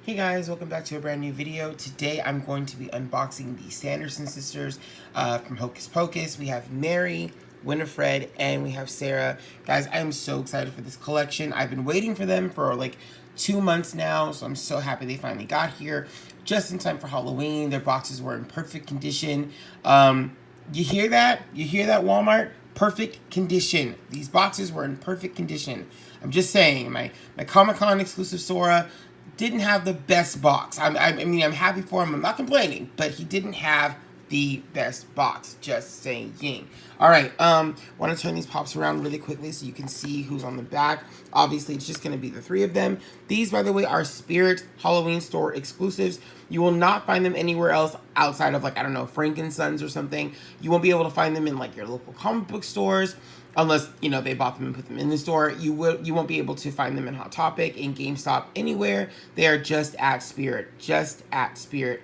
Hey guys, welcome back to a brand new video. Today I'm going to be unboxing the Sanderson sisters from Hocus Pocus. We have Mary, Winifred, and we have Sarah. Guys, I am so excited for this collection. I've been waiting for them for like 2 months now, so I'm so happy they finally got here just in time for Halloween. Their boxes were in perfect condition. You hear that? You hear that, Walmart? Perfect condition. These boxes were in perfect condition. I'm just saying, my Comic-Con exclusive Sora didn't have the best box. I mean, I'm happy for him. I'm not complaining, but he didn't have the best box. Just saying. All right, want to turn these pops around really quickly so you can see who's on the back. Obviously, it's just going to be the three of them. These, by the way, are Spirit Halloween store exclusives. You will not find them anywhere else outside of, like, I don't know, Frankensons or something. You won't be able to find them in, like, your local comic book stores. Unless, you know, they bought them and put them in the store. You won't be able to find them in Hot Topic, in GameStop, anywhere. They are just at Spirit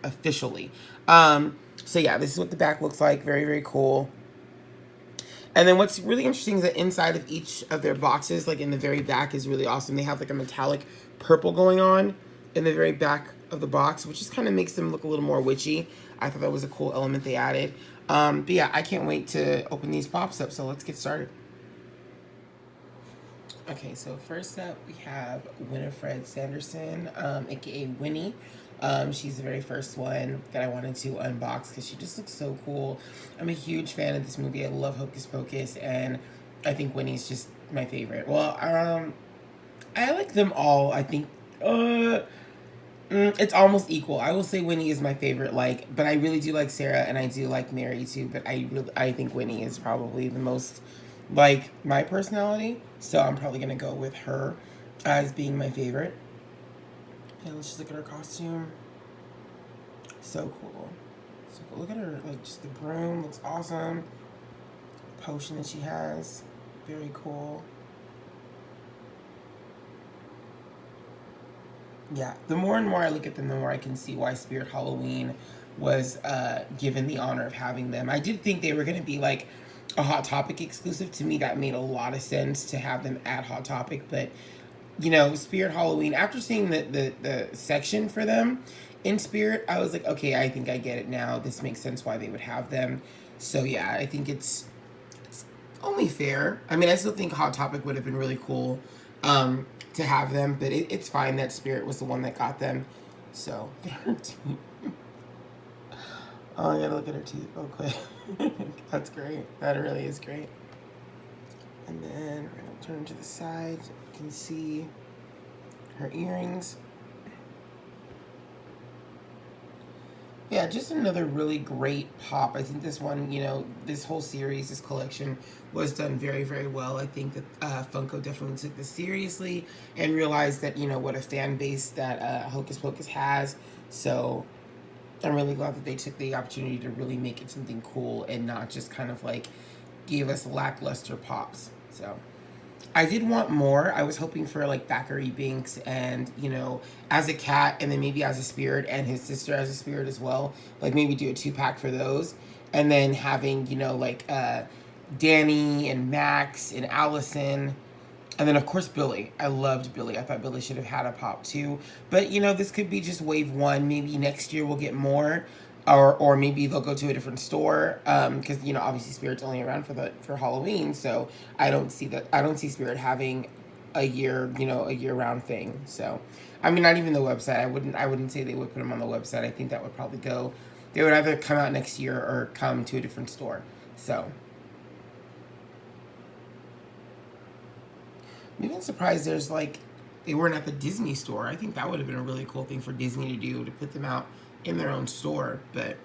officially. So yeah, this is what the back looks like. Very, very cool. And then what's really interesting is that inside of each of their boxes, like in the very back, is really awesome. They have like a metallic purple going on in the very back of the box, which just kind of makes them look a little more witchy. I thought that was a cool element they added. But yeah, I can't wait to open these pops up, so let's get started. Okay, so first up we have Winifred Sanderson, aka Winnie. She's the very first one that I wanted to unbox because she just looks so cool. I'm a huge fan of this movie. I love Hocus Pocus, and I think Winnie's just my favorite. Well, I like them all. I think it's almost equal. I will say Winnie is my favorite, but I really do like Sarah, and I do like Mary too, but I think Winnie is probably the most like my personality, so I'm probably gonna go with her as being my favorite. And let's just look at her costume. So cool. So cool. Look at her, like, just the broom looks awesome. Potion that she has, very cool. Yeah, the more and more I look at them, the more I can see why Spirit Halloween was given the honor of having them. I did think they were going to be like a Hot Topic exclusive. To me, that made a lot of sense to have them at Hot Topic, but you know, Spirit Halloween, after seeing the section for them in Spirit, I was like, okay, I think I get it now. This makes sense why they would have them. So yeah, I think it's only fair. I mean, I still think Hot Topic would have been really cool to have them, but it's fine that Spirit was the one that got them. So, oh, I gotta look at her teeth real quick. That's great. That really is great. And then we're gonna turn to the side. You can see her earrings. Yeah, just another really great pop. I think this one, you know, this whole series, this collection was done very, very well. I think that Funko definitely took this seriously and realized that, you know, what a fan base that Hocus Pocus has. So I'm really glad that they took the opportunity to really make it something cool and not just kind of like gave us lackluster pops. So I did want more. I was hoping for like Thackeray Binks and, you know, as a cat, and then maybe as a spirit and his sister as a spirit as well. Like maybe do a 2-pack for those. And then having, you know, like Danny and Max and Allison. And then, of course, Billy. I loved Billy. I thought Billy should have had a pop, too. But, you know, this could be just wave one. Maybe next year we'll get more. Or maybe they'll go to a different store. Because, you know, obviously Spirit's only around for Halloween. So I don't see Spirit having a year-round thing. So, I mean, not even the website. I wouldn't say they would put them on the website. I think that would probably go... They would either come out next year or come to a different store. So... I'm even surprised there's like, they weren't at the Disney store. I think that would have been a really cool thing for Disney to do, to put them out in their own store. But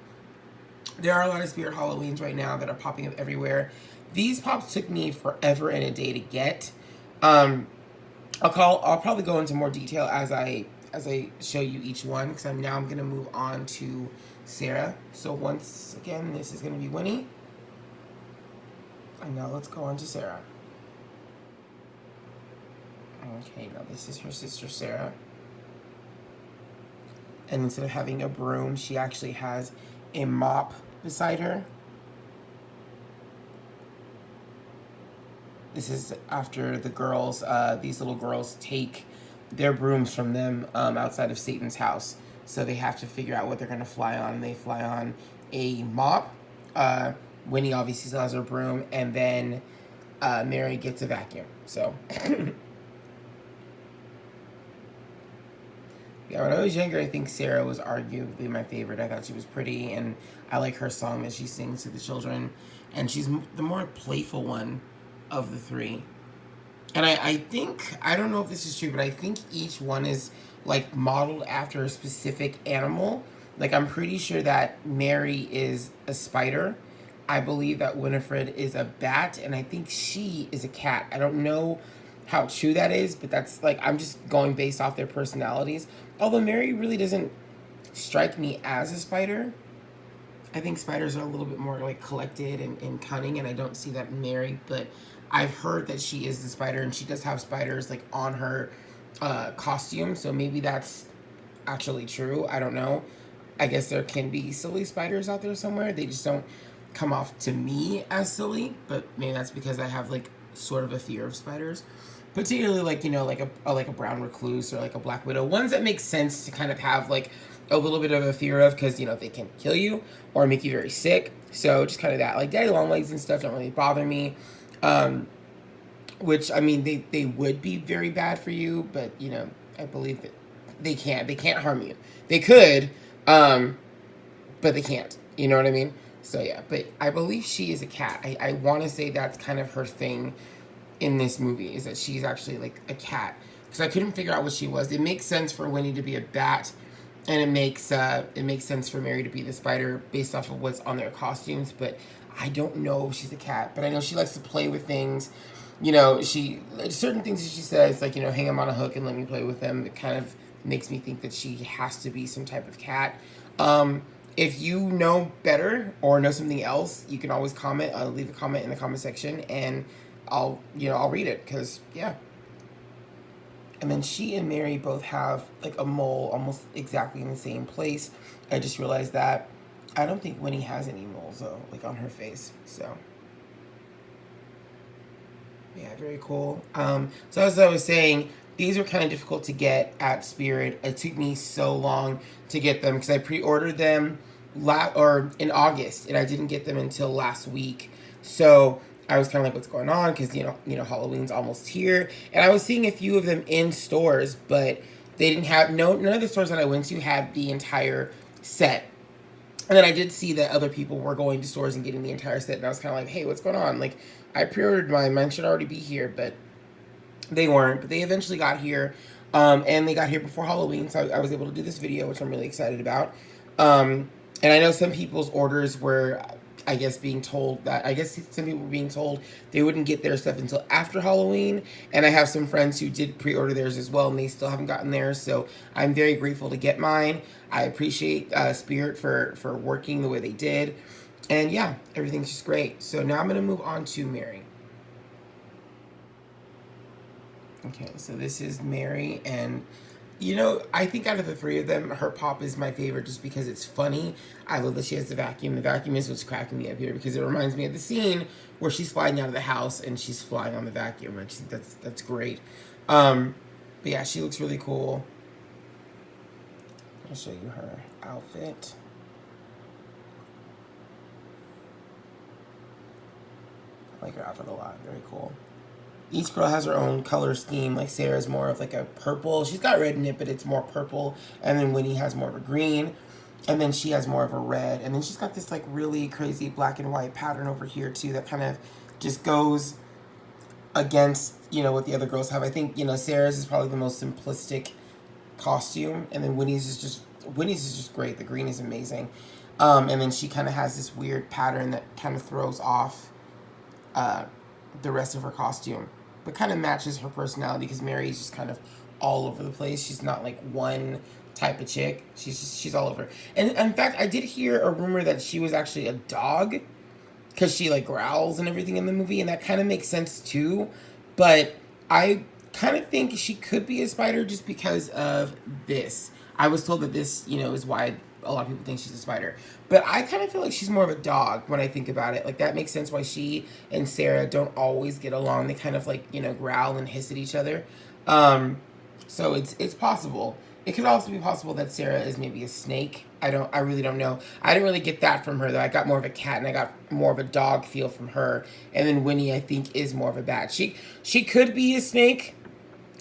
there are a lot of Spirit Halloweens right now that are popping up everywhere. These pops took me forever and a day to get. I'll probably go into more detail as I show you each one, because I'm going to move on to Sarah. So once again, this is going to be Winnie. And now let's go on to Sarah. Okay, now this is her sister Sarah. And instead of having a broom, she actually has a mop beside her. This is after the girls, these little girls take their brooms from them outside of Satan's house. So they have to figure out what they're going to fly on. They fly on a mop. Winnie obviously still has her broom. And then Mary gets a vacuum. So... Yeah, when I was younger, I think Sarah was arguably my favorite. I thought she was pretty, and I like her song that she sings to the children. And she's the more playful one of the three. And I think, I don't know if this is true, but I think each one is, like, modeled after a specific animal. Like, I'm pretty sure that Mary is a spider. I believe that Winifred is a bat, and I think she is a cat. I don't know how true that is, but that's, like, I'm just going based off their personalities. Although Mary really doesn't strike me as a spider. I think spiders are a little bit more, like, collected and cunning, and I don't see that in Mary, but I've heard that she is the spider, and she does have spiders, like, on her costume, so maybe that's actually true. I don't know. I guess there can be silly spiders out there somewhere. They just don't come off to me as silly, but maybe that's because I have, like, sort of a fear of spiders. Particularly, like, you know, like a brown recluse or like a black widow. Ones that make sense to kind of have, like, a little bit of a fear of, because, you know, they can kill you or make you very sick. So just kind of that. Like, daddy long legs and stuff don't really bother me. Which, I mean, they would be very bad for you, but, you know, I believe that they can't harm you. They could, but they can't. You know what I mean? So, yeah. But I believe she is a cat. I want to say that's kind of her thing in this movie, is that she's actually, like, a cat, because I couldn't figure out what she was. It makes sense for Winnie to be a bat, and it makes sense for Mary to be the spider based off of what's on their costumes, but I don't know if she's a cat. But I know she likes to play with things. You know, certain things that she says, like, you know, hang them on a hook and let me play with them. It kind of makes me think that she has to be some type of cat. If you know better or know something else, you can always comment. Leave a comment in the comment section, and I'll read it, because, yeah. And then she and Mary both have, like, a mole almost exactly in the same place. I just realized that. I don't think Winnie has any moles, though, like, on her face. So, yeah, very cool. So as I was saying, these were kind of difficult to get at Spirit. It took me so long to get them, because I pre-ordered them in August, and I didn't get them until last week. So I was kind of like, what's going on? Because, you know, Halloween's almost here. And I was seeing a few of them in stores, but they didn't have, none of the stores that I went to had the entire set. And then I did see that other people were going to stores and getting the entire set. And I was kind of like, hey, what's going on? Like, I pre-ordered mine. Mine should already be here, but they weren't. But they eventually got here. And they got here before Halloween. So I was able to do this video, which I'm really excited about. And I know some people's orders were, I guess, some people were being told they wouldn't get their stuff until after Halloween. And I have some friends who did pre-order theirs as well, and they still haven't gotten theirs. So I'm very grateful to get mine. I appreciate Spirit for working the way they did. And yeah, everything's just great. So now I'm going to move on to Mary. Okay, so this is Mary, and you know, I think out of the three of them, her pop is my favorite just because it's funny. I love that she has the vacuum. The vacuum is what's cracking me up here, because it reminds me of the scene where she's flying out of the house and she's flying on the vacuum. I just think that's great. But yeah, she looks really cool. I'll show you her outfit. I like her outfit a lot. Very cool. Each girl has her own color scheme. Like, Sarah's more of like a purple. She's got red in it, but it's more purple. And then Winnie has more of a green. And then she has more of a red. And then she's got this, like, really crazy black and white pattern over here, too, that kind of just goes against, you know, what the other girls have. I think, you know, Sarah's is probably the most simplistic costume. And then Winnie's is just great. The green is amazing. And then she kind of has this weird pattern that kind of throws off the rest of her costume, but kind of matches her personality, because Mary's just kind of all over the place. She's not like one type of chick. She's all over. And in fact, I did hear a rumor that she was actually a dog, because she like growls and everything in the movie, and that kind of makes sense too. But I kind of think she could be a spider just because of this. I was told that this, you know, is why a lot of people think she's a spider. But I kind of feel like she's more of a dog when I think about it. Like, that makes sense why she and Sarah don't always get along. They kind of, like, you know, growl and hiss at each other. So it's possible. It could also be possible that Sarah is maybe a snake. I really don't know. I didn't really get that from her though. I got more of a cat and I got more of a dog feel from her. And then Winnie, I think, is more of a bat. She could be a snake.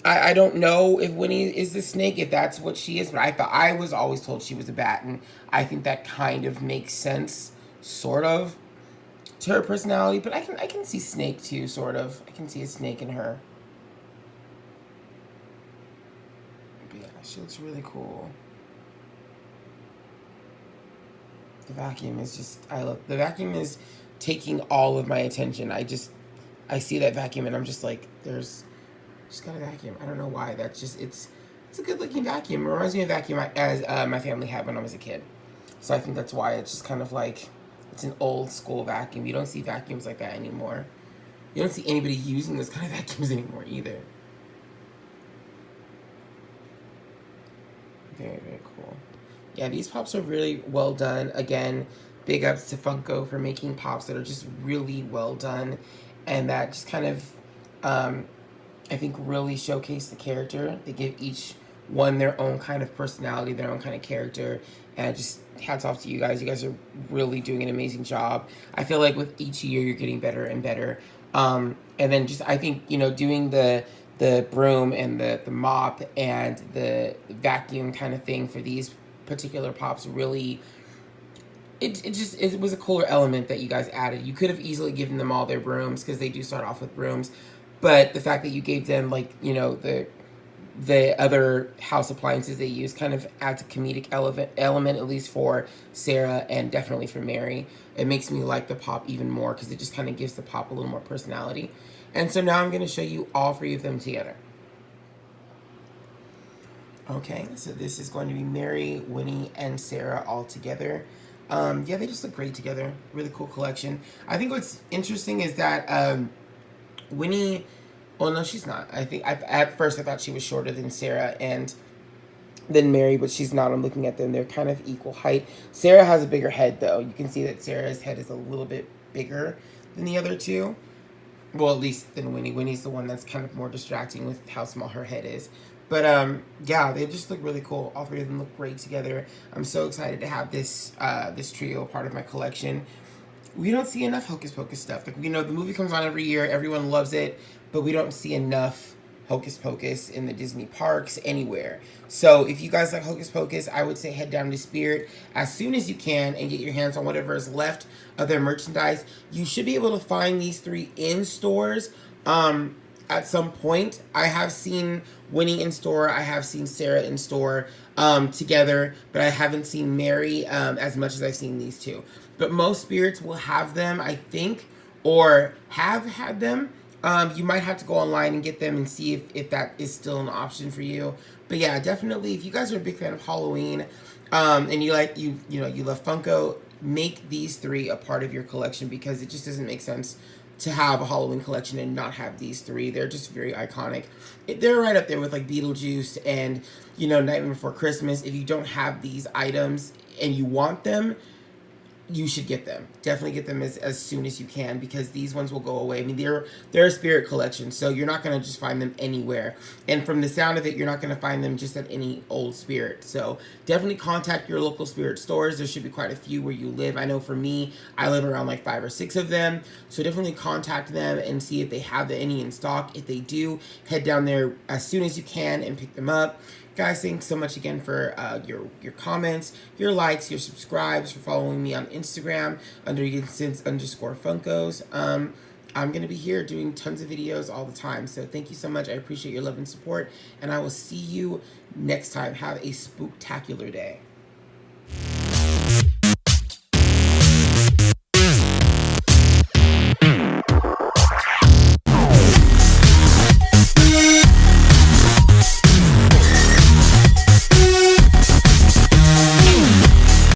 I don't know if Winnie is the snake, if that's what she is, but I was always told she was a bat, and I think that kind of makes sense, sort of, to her personality. But I can see snake too, sort of. I can see a snake in her. But yeah, she looks really cool. The vacuum is just, the vacuum is taking all of my attention. I see that vacuum and I'm just like, just got a vacuum. I don't know why. That's just, it's a good looking vacuum. It reminds me of a vacuum as my family had when I was a kid. So I think that's why it's just kind of like, it's an old school vacuum. You don't see vacuums like that anymore. You don't see anybody using those kind of vacuums anymore either. Very, very cool. Yeah, these pops are really well done. Again, big ups to Funko for making pops that are just really well done. And that just kind of, I think, really showcase the character. They give each one their own kind of personality, their own kind of character. And just hats off to you guys. You guys are really doing an amazing job. I feel like with each year, you're getting better and better. And then just, I think, you know, doing the broom and the mop and the vacuum kind of thing for these particular pops really, it was a cooler element that you guys added. You could have easily given them all their brooms because they do start off with brooms, but the fact that you gave them, like, you know, the other house appliances they use kind of adds a comedic element, at least for Sarah and definitely for Mary. It makes me like the pop even more because it just kind of gives the pop a little more personality. And so now I'm going to show you all three of them together. Okay, so this is going to be Mary, Winnie, and Sarah all together. Yeah, they just look great together. Really cool collection. I think what's interesting is that Winnie, well, no, she's not. I think at first I thought she was shorter than Sarah and then Mary, but she's not. I'm looking at them. They're kind of equal height. Sarah has a bigger head, though. You can see that Sarah's head is a little bit bigger than the other two. Well, at least than Winnie. Winnie's the one that's kind of more distracting with how small her head is. But, yeah, they just look really cool. All three of them look great together. I'm so excited to have this this trio part of my collection. We don't see enough Hocus Pocus stuff. Like, you know, the movie comes on every year. Everyone loves it. But we don't see enough Hocus Pocus in the Disney parks anywhere. So if you guys like Hocus Pocus, I would say head down to Spirit as soon as you can and get your hands on whatever is left of their merchandise. You should be able to find these three in stores at some point. I have seen Winnie in store. I have seen Sarah in store together, but I haven't seen Mary as much as I've seen these two. But most Spirits will have them, I think, or have had them. You might have to go online and get them and see if that is still an option for you. But yeah, definitely, if you guys are a big fan of Halloween, and you love Funko, make these three a part of your collection because it just doesn't make sense to have a Halloween collection and not have these three. They're just very iconic. They're right up there with like Beetlejuice and, you know, Nightmare Before Christmas. If you don't have these items and you want them, you should get them. Definitely get them as soon as you can because these ones will go away. I mean, they're a Spirit collection, so you're not going to just find them anywhere. And from the sound of it, you're not going to find them just at any old Spirit. So definitely contact your local Spirit stores. There should be quite a few where you live. I know for me, I live around like 5 or 6 of them. So definitely contact them and see if they have any in stock. If they do, head down there as soon as you can and pick them up. Guys, thanks so much again for your comments, your likes, your subscribes, for following me on Instagram under _Funkos. I'm going to be here doing tons of videos all the time. So thank you so much. I appreciate your love and support. And I will see you next time. Have a spooktacular day.